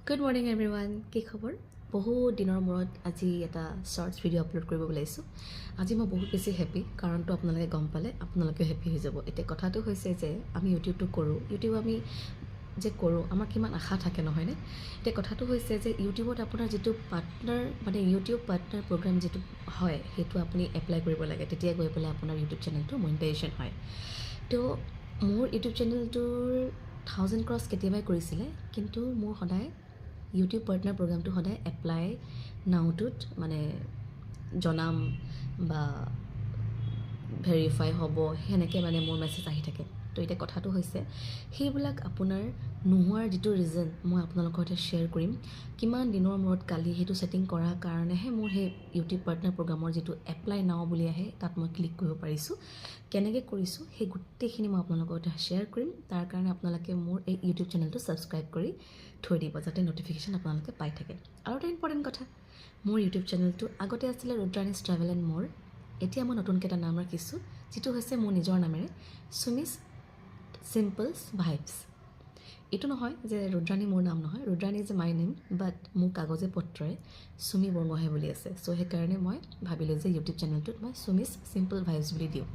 Good morning everyone. কি খবৰ? বহুত দিনৰ মূৰত আজি এটা শ্বৰ্টছ ভিডিঅ' আপলোড কৰিব ওলাইছোঁ। আজি মই বহুত বেছি হেপ্পী, কাৰণটো আপোনালোকে গম পালে আপোনালোকেও হেপ্পী হৈ যাব। এতিয়া কথাটো হৈছে যে আমি ইউটিউবটো কৰোঁ, ইউটিউব আমি যে কৰোঁ আমাৰ কিমান আশা থাকে নহয়নে? এতিয়া কথাটো হৈছে যে ইউটিউবত আপোনাৰ যিটো পাৰ্টনাৰ মানে ইউটিউব পাৰ্টনাৰ প্ৰগ্ৰাম যিটো হয় সেইটো আপুনি এপ্লাই কৰিব লাগে, তেতিয়া গৈ পেলাই আপোনাৰ ইউটিউব চেনেলটো মনিটাইজেশ্যন হয়। তো মোৰ ইউটিউব চেনেলটোৰ 1000 ক্ৰছ কেতিয়াবাই কৰিছিলে, কিন্তু মোৰ সদায় ইউটিউব পাৰ্টনাৰ প্ৰগ্ৰামটো সদায় এপ্লাই নাওটোত মানে জনাম বা ভেৰিফাই হ'ব সেনেকৈ মানে মোৰ মেছেজ আহি থাকে। তো এতিয়া কথাটো হৈছে সেইবিলাক আপোনাৰ নোহোৱাৰ যিটো ৰিজন মই আপোনালোকৰ সৈতে শ্বেয়াৰ কৰিম। কিমান দিনৰ মূৰত কালি সেইটো ছেটিং কৰাৰ কাৰণেহে মোৰ সেই ইউটিউব পাৰ্টনাৰ প্ৰগ্ৰামৰ যিটো এপ্লাই নাও বুলি আহে তাত মই ক্লিক কৰিব পাৰিছোঁ। কেনেকৈ কৰিছোঁ সেই গোটেইখিনি মই আপোনালোকৰ সৈতে শ্বেয়াৰ কৰিম। তাৰ কাৰণে আপোনালোকে মোৰ এই ইউটিউব চেনেলটো ছাবস্ক্ৰাইব কৰি থৈ দিব, যাতে ন'টিফিকেশ্যন আপোনালোকে পাই থাকে। আৰু এটা ইম্পৰ্টেণ্ট কথা, মোৰ ইউটিউব চেনেলটো আগতে আছিলে ৰুদ্ৰাণীছ ট্ৰেভেল এণ্ড মোৰ। এতিয়া মই নতুনকৈ এটা নাম ৰাখিছোঁ, যিটো হৈছে মোৰ নিজৰ নামেৰে চুমিছ চিম্পলছ ভাইবছ। এইটো নহয় যে ৰুদ্ৰাণী মোৰ নাম নহয়, ৰুদ্ৰাণী ইজ মাই নেম, বাট মোৰ কাগজে পত্ৰই চুমি বৰগোহাঁই বুলি আছে। চ' সেইকাৰণে মই ভাবিলোঁ যে ইউটিউব চেনেলটোত মই চুমিছ চিম্পল ভাইবছ বুলি দিওঁ।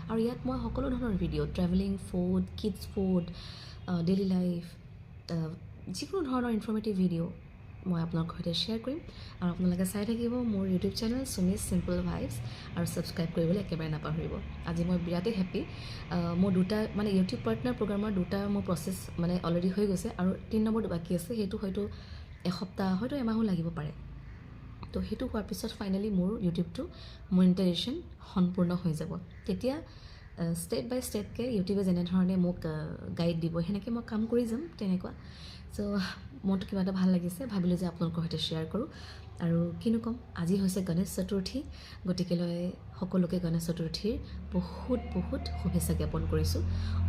আৰু ইয়াত মই সকলো ধৰণৰ video' travelling, food, kids food, daily life, যিকোনো ধৰণৰ ইনফৰ্মেটিভ ভিডিঅ' মই আপোনালোকৰ সৈতে শ্বেয়াৰ কৰিম। আৰু আপোনালোকে চাই থাকিব মোৰ ইউটিউব চেনেল চুমিছ চিম্পল ভাইবছ, আৰু ছাবস্ক্ৰাইব কৰিবলৈ একেবাৰে নাপাহৰিব। আজি মই বিৰাটেই হেপ্পী। মোৰ দুটা মানে ইউটিউব পাৰ্টনাৰ প্ৰগ্ৰামৰ দুটা মোৰ প্ৰচেছ মানে অলৰেডি হৈ গৈছে, আৰু 3 নম্বৰটো বাকী আছে। সেইটো হয়তো এসপ্তাহ হয়তো এমাহো লাগিব পাৰে। তো সেইটো হোৱাৰ পিছত ফাইনেলি মোৰ ইউটিউবটো মনিটাইজেশ্যন সম্পূৰ্ণ হৈ যাব। তেতিয়া ষ্টেপ বাই ষ্টেপকৈ ইউটিউবে যেনেধৰণে মোক গাইড দিব সেনেকৈ মই কাম কৰি যাম তেনেকুৱা। চ' মনটো কিবা এটা ভাল লাগিছে, ভাবিলোঁ যে আপোনালোকৰ সৈতে শ্বেয়াৰ কৰোঁ। আৰু কিনো ক'ম, আজি হৈছে গণেশ চতুৰ্থী, গতিকেলৈ সকলোকে গণেশ চতুৰ্থীৰ বহুত বহুত শুভেচ্ছা জ্ঞাপন কৰিছোঁ।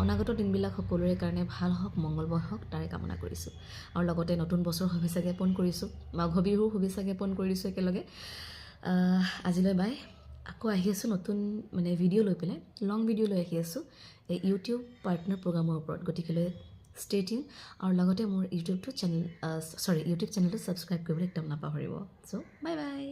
অনাগত দিনবিলাক সকলোৰে কাৰণে ভাল হওক, মংগলময় হওক, তাৰে কামনা কৰিছোঁ। আৰু লগতে নতুন বছৰৰ শুভেচ্ছা জ্ঞাপন কৰিছোঁ, মাঘ বিহুৰ শুভেচ্ছা জ্ঞাপন কৰিছোঁ একেলগে। আজিলৈ বাই। আকৌ আহি আছোঁ নতুন মানে ভিডিঅ' লৈ পেলাই, লং ভিডিঅ' লৈ আহি আছোঁ এই ইউটিউব পাৰ্টনাৰ প্ৰগ্ৰামৰ ওপৰত। গতিকেলৈ ষ্টে টিউন, আৰু লগতে মোৰ ইউটিউব চেনেলটো ছাবস্ক্ৰাইব কৰিবলৈ একদম নাপাহৰিব। চ' বাই বাই।